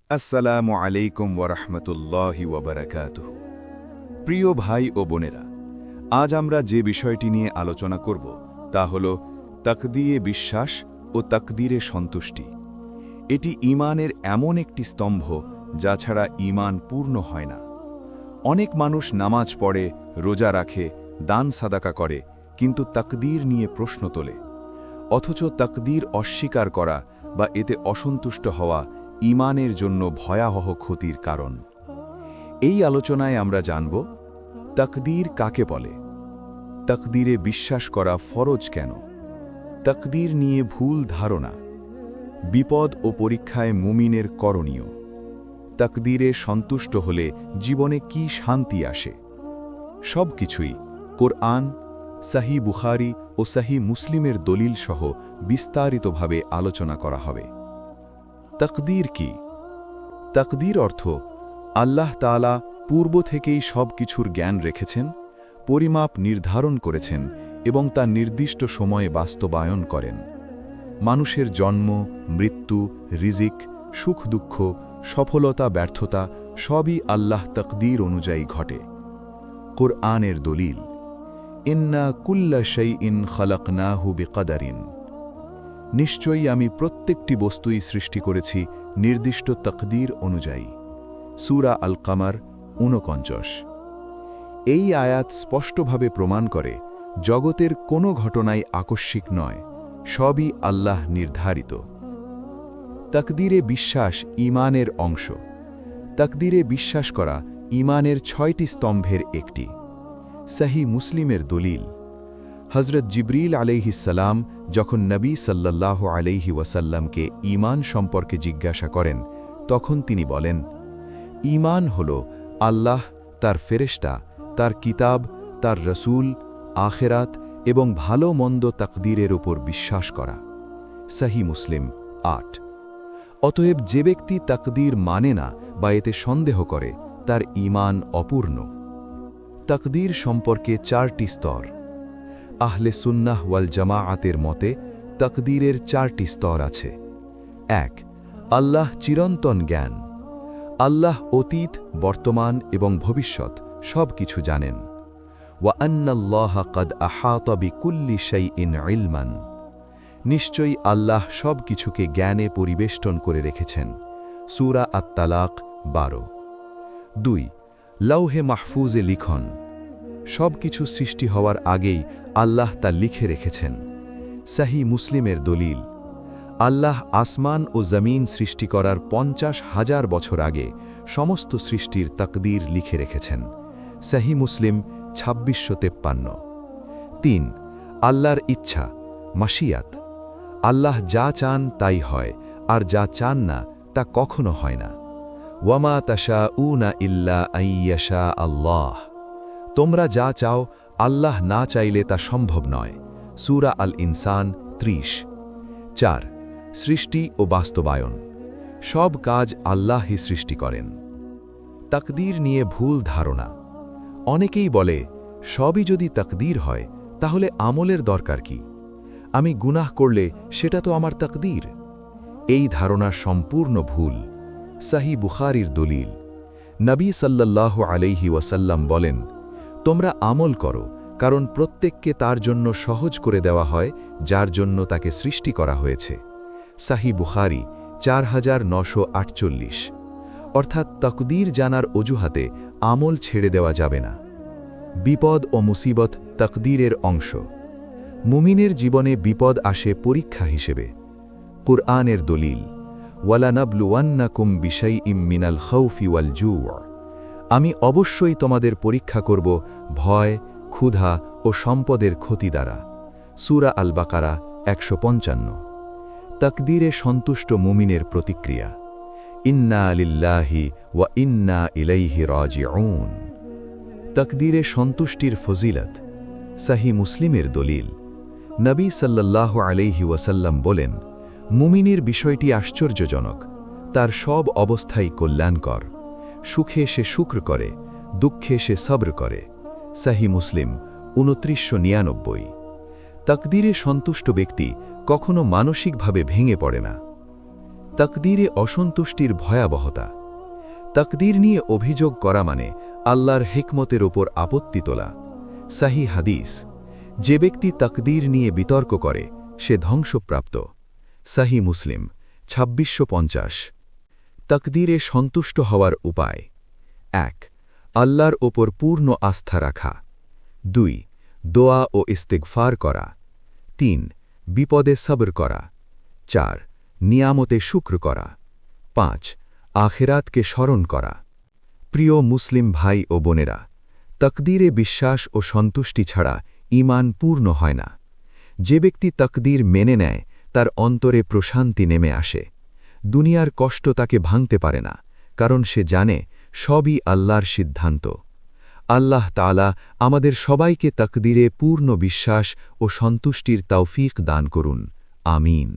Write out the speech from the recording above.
আসসালামু আলাইকুম ওয়ারহমতুল্লাহি ওয়াবারাকাতুহু। প্রিয় ভাই ও বোনেরা, আজ আমরা যে বিষয়টি নিয়ে আলোচনা করব তা হল তাকদীরে বিশ্বাস ও তাকদীরে সন্তুষ্টি। এটি ঈমানের এমন একটি স্তম্ভ যা ছাড়া ঈমান পূর্ণ হয় না। অনেক মানুষ নামাজ পড়ে, রোজা রাখে, দান সাদাকা করে, কিন্তু তাকদীর নিয়ে প্রশ্ন তোলে। অথচ তাকদীর অস্বীকার করা বা এতে অসন্তুষ্ট হওয়া ঈমানের জন্য ভয়াবহ ক্ষতির কারণ। এই আলোচনায় আমরা জানব তাকদীর কাকে বলে, তাকদীরে বিশ্বাস করা ফরজ কেন, তাকদীর নিয়ে ভুল ধারণা, বিপদ ও পরীক্ষায় মুমিনের করণীয়, তাকদীরে সন্তুষ্ট হলে জীবনে কি শান্তি আসে। সবকিছুই কোরআন, সহিহ বুখারী ও সহিহ মুসলিমের দলিল সহ বিস্তারিতভাবে আলোচনা করা হবে। তাকদীর কি? তাকদীর অর্থ আল্লাহ তাআলা পূর্ব থেকেই সব কিছুর জ্ঞান রেখেছেন, পরিমাপ নির্ধারণ করেছেন এবং তা নির্দিষ্ট সময়ে বাস্তবায়ন করেন। মানুষের জন্ম, মৃত্যু, রিজিক, সুখ দুঃখ, সফলতা ব্যর্থতা সবই আল্লাহ তাকদীর অনুযায়ী ঘটে। কোরআনের দলিল, ইন্না কুল্লা শাইইন খালাকনাহু বিকদারিন। নিশ্চয়ই আমি প্রত্যেকটি বস্তুই সৃষ্টি করেছি নির্দিষ্ট তাকদীর অনুযায়ী। সূরা আল কামার ৪৯। এই আয়াত স্পষ্টভাবে প্রমাণ করে জগতের কোনো ঘটনাই আকস্মিক নয়, সবই আল্লাহ নির্ধারিত। তাকদীরে বিশ্বাস ঈমানের অংশ। তাকদীরে বিশ্বাস করা ঈমানের ৬টি স্তম্ভের একটি। সহিহ মুসলিমের দলিল, হযরত জিবরিল আলাইহিসসালাম যখন নবী সাল্লাল্লাহু আলাইহি ওয়াসাল্লামকে ঈমান সম্পর্কে জিজ্ঞাসা করেন, তখন তিনি বলেন, ঈমান হল আল্লাহ, তার ফেরেশতা, তার কিতাব, তার রসূল, আখেরাত এবং ভালো মন্দ তাকদীরের উপর বিশ্বাস করা। সহিহ মুসলিম ৮। অতএব যে ব্যক্তি তাকদীর মানে না বা এতে সন্দেহ করে, তার ঈমান অপূর্ণ। তাকদীর সম্পর্কে ৪টি স্তর। আহলে সুন্নাহ ওয়াল জামাআতের মতে তাকদীরের ৪টি স্তর আছে। ১. আল্লাহ চিরন্তন জ্ঞান। আল্লাহ অতীত, বর্তমান এবং ভবিষ্যৎ সব কিছু জানেন। ওয়া আন্নাল্লাহা ক্বাদ আহাতা বিকুল্লি শাইইন ইলমান। নিশ্চয়ই আল্লাহ সব কিছুকে জ্ঞানে পরিবেষ্টন করে রেখেছেন। সূরা আত-তালাক ১২। ২. লাউহে মাহফুজে লিখন। সব কিছু সৃষ্টি হওয়ার আগেই আল্লাহ তা লিখে রেখেছেন। সহিহ মুসলিমের দলিল, আল্লাহ আসমান ও জমিন সৃষ্টি করার ৫০,০০০ বছর আগে সমস্ত সৃষ্টির তাকদীর লিখে রেখেছেন। সহিহ মুসলিম ২৬৫৩। ৩. আল্লাহর ইচ্ছা, মাশিয়াত। আল্লাহ যা চান তাই হয়, আর যা চান না তা কখনো হয় না। ওয়ামা তাশাউনা ইল্লা আইয়াশা আল্লাহ। তোমরা যা চাও আল্লাহ না চাইলে তা সম্ভব নয়। সূরা আল ইনসান ৩০। ৪. সৃষ্টি ও বাস্তবায়ন। সব কাজ আল্লাহই সৃষ্টি করেন। তাকদীর নিয়ে ভুল ধারণা। অনেকেই বলে, সবই যদি তাকদীর হয় তাহলে আমলের দরকার কি? আমি গুনাহ করলে সেটা তো আমার তাকদীর। এই ধারণা সম্পূর্ণ ভুল। সহিহ বুখারীর দলিল, নবী সাল্লাল্লাহু আলাইহি ওয়াসাল্লাম বলেন, তোমরা আমল করো, কারণ প্রত্যেককে তার জন্য সহজ করে দেওয়া হয় যার জন্য তাকে সৃষ্টি করা হয়েছে। সহিহ বুখারী ৪৯৪৮। অর্থাৎ তাকদীর জানার অজুহাতে আমল ছেড়ে দেওয়া যাবে না। বিপদ ও মুসিবত তাকদীরের অংশ। মুমিনের জীবনে বিপদ আসে পরীক্ষা হিসেবে। কুরআনের দলিল, ওয়ালানাবলুওয়ান্নাকুম বিশাইইম মিনাল খাউফি ওয়াল জু'। আমি অবশ্যই তোমাদের পরীক্ষা করব ভয়, ক্ষুধা ও সম্পদের ক্ষতি দ্বারা। সূরা আল বাকারা ১৫৫। তাকদীরে সন্তুষ্ট মুমিনের প্রতিক্রিয়া, ইন্না লিল্লাহি ওয়া ইন্না ইলাইহি রাজিউন। তাকদীরে সন্তুষ্টির ফজিলত। সহিহ মুসলিমের দলিল, নবী সাল্লাল্লাহু আলাইহি ওয়াসাল্লাম বলেন, মুমিনের বিষয়টি আশ্চর্যজনক, তার সব অবস্থাই কল্যাণকর। সুখে সে শুকর করে, দুঃখে সে সবর করে। সহিহ মুসলিম ২৯৯৯। তাকদীরে সন্তুষ্ট ব্যক্তি কখনো মানসিকভাবে ভেঙে পড়ে না। তাকদীরে অসন্তুষ্টির ভয়াবহতা। তাকদীর নিয়ে অভিযোগ করা মানে আল্লাহর হিকমতের ওপর আপত্তি তোলা। সাহি হাদিস, যে ব্যক্তি তাকদীর নিয়ে বিতর্ক করে সে ধ্বংসপ্রাপ্ত। সাহি মুসলিম ২৬৫০। তাকদীরে সন্তুষ্ট হওয়ার উপায়: ১. আল্লাহর ওপর পূর্ণ আস্থা রাখা। ২. দোয়া ও ইস্তেগফার করা। ৩. বিপদে সবর করা। ৪. নিয়ামতে শুক্র করা। ৫. আখিরাতকে স্মরণ করা। প্রিয় মুসলিম ভাই ও বোনেরা, তাকদীরে বিশ্বাস ও সন্তুষ্টি ছাড়া ঈমান পূর্ণ হয় না। যে ব্যক্তি তাকদীর মেনে নেয় তার অন্তরে প্রশান্তি নেমে আসে। দুনিয়ার কষ্ট তাকে ভাঙতে পারে না, কারণ সে জানে সবই আল্লাহর সিদ্ধান্ত। আল্লাহ তাআলা আমাদের সবাইকে তাকদীরে পূর্ণ বিশ্বাস ও সন্তুষ্টির তৌফিক দান করুন। আমিন।